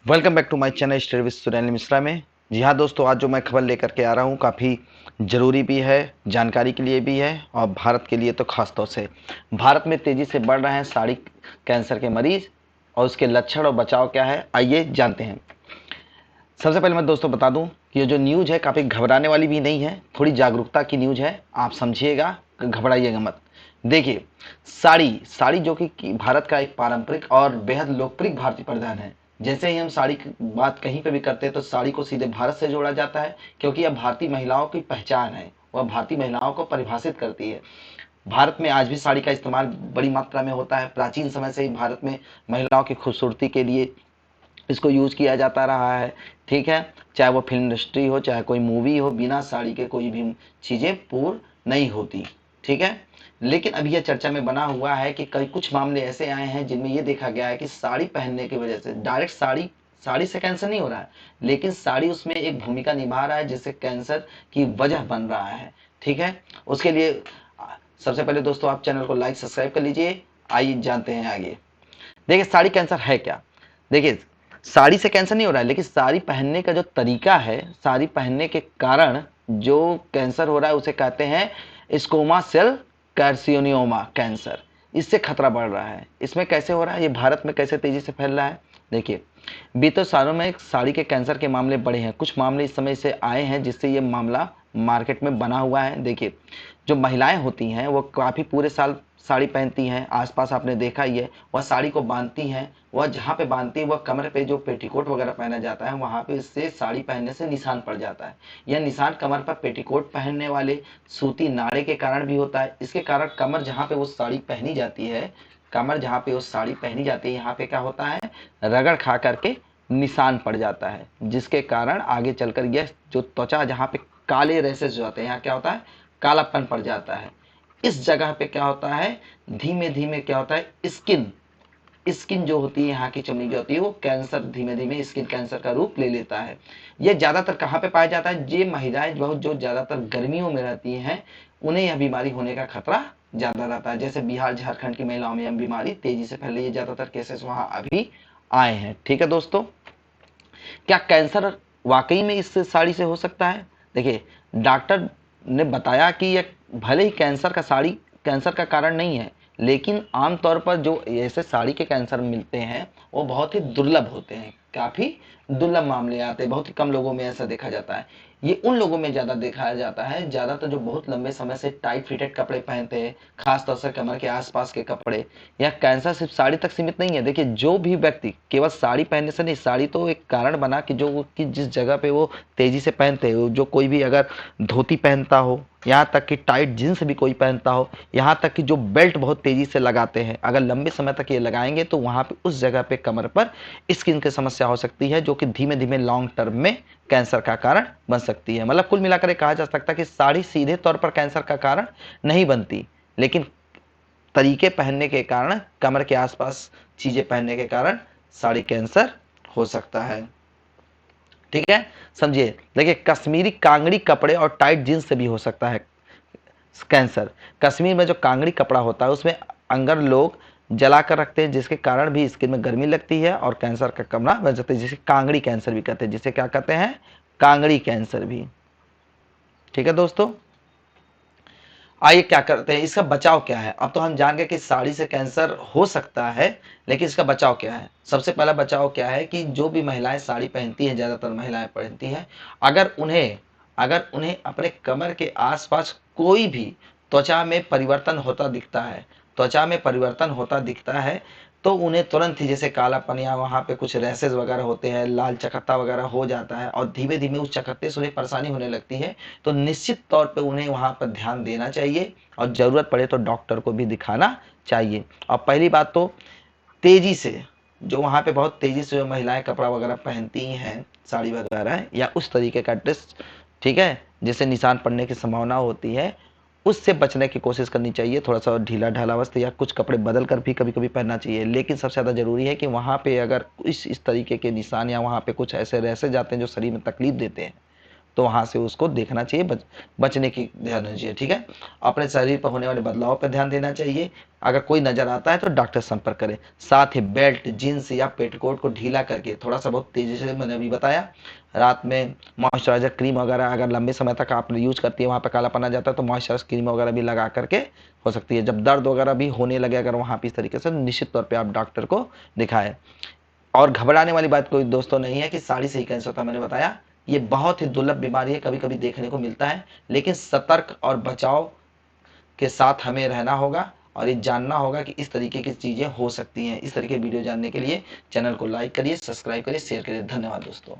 Welcome back to my channel study with Sunil Mishra में। जी हाँ दोस्तों, आज जो मैं खबर लेकर के आ रहा हूँ काफ़ी ज़रूरी भी है, जानकारी के लिए भी है और भारत के लिए तो खास तौर से। भारत में तेज़ी से बढ़ रहे हैं साड़ी कैंसर के मरीज और उसके लक्षण और बचाव क्या है, आइए जानते हैं। सबसे पहले मैं दोस्तों बता दूं कि ये जो न्यूज़ है काफ़ी घबराने वाली भी नहीं है, थोड़ी जागरूकता की न्यूज़ है, आप समझिएगा, घबराइएगा मत। देखिए, साड़ी साड़ी जो कि भारत का एक पारंपरिक और बेहद लोकप्रिय भारतीय परिधान है। जैसे ही हम साड़ी की बात कहीं पे भी करते हैं तो साड़ी को सीधे भारत से जोड़ा जाता है, क्योंकि यह भारतीय महिलाओं की पहचान है, वह भारतीय महिलाओं को परिभाषित करती है। भारत में आज भी साड़ी का इस्तेमाल बड़ी मात्रा में होता है। प्राचीन समय से ही भारत में महिलाओं की खूबसूरती के लिए इसको यूज़ किया जाता रहा है। ठीक है, चाहे वो फिल्म इंडस्ट्री हो, चाहे कोई मूवी हो, बिना साड़ी के कोई भी चीज़ें पूर्ण नहीं होती। ठीक है, लेकिन अभी यह चर्चा में बना हुआ है कि कई कुछ मामले ऐसे आए हैं जिनमें ये देखा गया है कि साड़ी पहनने की वजह से डायरेक्ट साड़ी साड़ी से कैंसर नहीं हो रहा है, लेकिन साड़ी उसमें एक भूमिका निभा रहा है जिससे कैंसर की वजह बन रहा है। ठीक है, उसके लिए सबसे पहले दोस्तों आप चैनल को लाइक सब्सक्राइब कर लीजिए। आइए जानते हैं आगे। देखिए, साड़ी कैंसर है क्या। देखिए, साड़ी से कैंसर नहीं हो रहा है, लेकिन साड़ी पहनने का जो तरीका है, साड़ी पहनने के कारण जो कैंसर हो रहा है उसे कहते हैं स्कोमा सेल कार्सिनोमा कैंसर। इससे खतरा बढ़ रहा है। इसमें कैसे हो रहा है, ये भारत में कैसे तेजी से फैल रहा है। देखिए, बीते सालों में साड़ी के कैंसर के मामले बढ़े हैं। कुछ मामले इस समय से आए हैं जिससे ये मामला मार्केट में बना हुआ है। देखिए, जो महिलाएं होती हैं वो काफ़ी पूरे साल साड़ी पहनती हैं, आसपास आपने देखा ही है, वह साड़ी को बांधती हैं, वह जहाँ पे बांधती है वह कमर पे जो पेटीकोट वगैरह पहना जाता है वहाँ पे इससे साड़ी पहनने से निशान पड़ जाता है। यह निशान कमर पर पेटीकोट पहनने वाले सूती नाड़े के कारण भी होता है। इसके कारण कमर जहाँ पे वो साड़ी पहनी जाती है, कमर जहाँ पे वो साड़ी पहनी जाती है, यहाँ पे क्या होता है, रगड़ खा करके निशान पड़ जाता है, जिसके कारण आगे चलकर यह जो त्वचा जहाँ पे काले रेसेस जो आते हैं, यहाँ क्या होता है, कालापन पड़ जाता है। इस जगह पे क्या होता है, धीमे धीमे क्या होता है, स्किन स्किन जो होती है, यहाँ की चमड़ी जो होती है, वो कैंसर धीमे धीमे स्किन कैंसर का रूप ले लेता है। ये ज़्यादातर कहाँ पे पाया जाता है, ये महिलाएं बहुत जो ज़्यादातर गर्मियों में रहती हैं उन्हें यह बीमारी होने का खतरा ज़्यादा रहता है। जैसे बिहार झारखंड की महिलाओं में यह बीमारी तेजी से फैल रही है, ज़्यादातर केसेस वहाँ अभी आए हैं। ठीक है दोस्तों, क्या कैंसर वाकई में इस साड़ी से हो सकता है। देखिए, डॉक्टर ने बताया कि यह भले ही कैंसर का कारण नहीं है, लेकिन आमतौर पर जो ऐसे साड़ी के कैंसर मिलते हैं वो बहुत ही दुर्लभ होते हैं, काफ़ी दुर्लभ मामले आते हैं, बहुत ही कम लोगों में ऐसा देखा जाता है। ये उन लोगों में ज़्यादा देखा जाता है, ज़्यादातर जो बहुत लंबे समय से टाइट फिटेड कपड़े पहनते हैं, खासतौर से कमर के आसपास के कपड़े। यह कैंसर सिर्फ साड़ी तक सीमित नहीं है। देखिए, जो भी व्यक्ति केवल साड़ी पहनने से नहीं, साड़ी तो एक कारण बना कि जो कि जिस जगह पे वो तेजी से पहनते हैं, जो कोई भी अगर धोती पहनता हो, यहाँ तक कि टाइट जींस भी कोई पहनता हो, यहाँ तक कि जो बेल्ट बहुत तेजी से लगाते हैं, अगर लंबे समय तक ये लगाएंगे तो वहाँ पे उस जगह पे कमर पर स्किन की समस्या हो सकती है, जो कि धीमे धीमे लॉन्ग टर्म में कैंसर का कारण बन सकती है। मतलब कुल मिलाकर कहा जा सकता है कि साड़ी सीधे तौर पर कैंसर का कारण नहीं बनती, लेकिन तरीके पहनने के कारण, कमर के आसपास चीजें पहनने के कारण साड़ी कैंसर हो सकता है। ठीक है, समझिए। देखिए, कश्मीरी कांगड़ी कपड़े और टाइट जींस से भी हो सकता है कैंसर। कश्मीर में जो कांगड़ी कपड़ा होता है उसमें अंगर लोग जला कर रखते हैं, जिसके कारण भी स्किन में गर्मी लगती है और कैंसर का कमरा बन सकता है, जिसे कांगड़ी कैंसर भी कहते हैं, जिसे क्या कहते हैं, कांगड़ी कैंसर भी। ठीक है दोस्तों, आइए क्या करते हैं, इसका बचाव क्या है। अब तो हम जान गए कि साड़ी से कैंसर हो सकता है, लेकिन इसका बचाव क्या है। सबसे पहला बचाव क्या है कि जो भी महिलाएं साड़ी पहनती हैं, ज़्यादातर महिलाएं पहनती हैं, अगर उन्हें अपने कमर के आसपास कोई भी त्वचा में परिवर्तन होता दिखता है, त्वचा में परिवर्तन होता दिखता है, तो उन्हें तुरंत ही, जैसे कालापन या वहाँ पे कुछ रैसेस वगैरह होते हैं, लाल चकत्ता वगैरह हो जाता है और धीमे धीमे उस चकत्ते से उन्हें परेशानी होने लगती है, तो निश्चित तौर पे उन्हें वहाँ पर ध्यान देना चाहिए और ज़रूरत पड़े तो डॉक्टर को भी दिखाना चाहिए। और पहली बात तो तेज़ी से, जो वहाँ पे बहुत तेज़ी से जो महिलाएं कपड़ा वगैरह पहनती हैं, साड़ी वगैरह या उस तरीके का ड्रेस, ठीक है, जिससे निशान पड़ने की संभावना होती है, उससे बचने की कोशिश करनी चाहिए। थोड़ा सा ढीला ढाला वस्त्र या कुछ कपड़े बदल कर भी कभी कभी पहनना चाहिए। लेकिन सबसे ज़्यादा ज़रूरी है कि वहाँ पे अगर इस तरीके के निशान या वहाँ पे कुछ ऐसे रैसे जाते हैं जो शरीर में तकलीफ देते हैं, तो वहाँ से उसको देखना चाहिए, बचने की ध्यान देना चाहिए। ठीक है, अपने शरीर पर होने वाले बदलाव पर ध्यान देना चाहिए। अगर कोई नज़र आता है तो डॉक्टर संपर्क करें। साथ ही बेल्ट, जीन्स या पेटीकोट को ढीला करके, थोड़ा सा बहुत तेज़ी से मैंने अभी बताया, रात में मॉइस्चराइजर क्रीम वगैरह अगर लंबे समय तक आप यूज़ करती है, वहाँ पर कालापन आ जाता है, तो मॉइस्चराइजर क्रीम वगैरह भी लगा करके हो सकती है। जब दर्द वगैरह भी होने लगे अगर वहाँ पे इस तरीके से, निश्चित तौर पे आप डॉक्टर को दिखाएं। और घबराने वाली बात कोई दोस्तों नहीं है कि साड़ी से ही कैंसर होता है। मैंने बताया ये बहुत ही दुर्लभ बीमारी है, कभी कभी देखने को मिलता है, लेकिन सतर्क और बचाव के साथ हमें रहना होगा और ये जानना होगा कि इस तरीके की चीज़ें हो सकती हैं। इस तरीके वीडियो जानने के लिए चैनल को लाइक करिए, सब्सक्राइब करिए, शेयर करिए। धन्यवाद दोस्तों।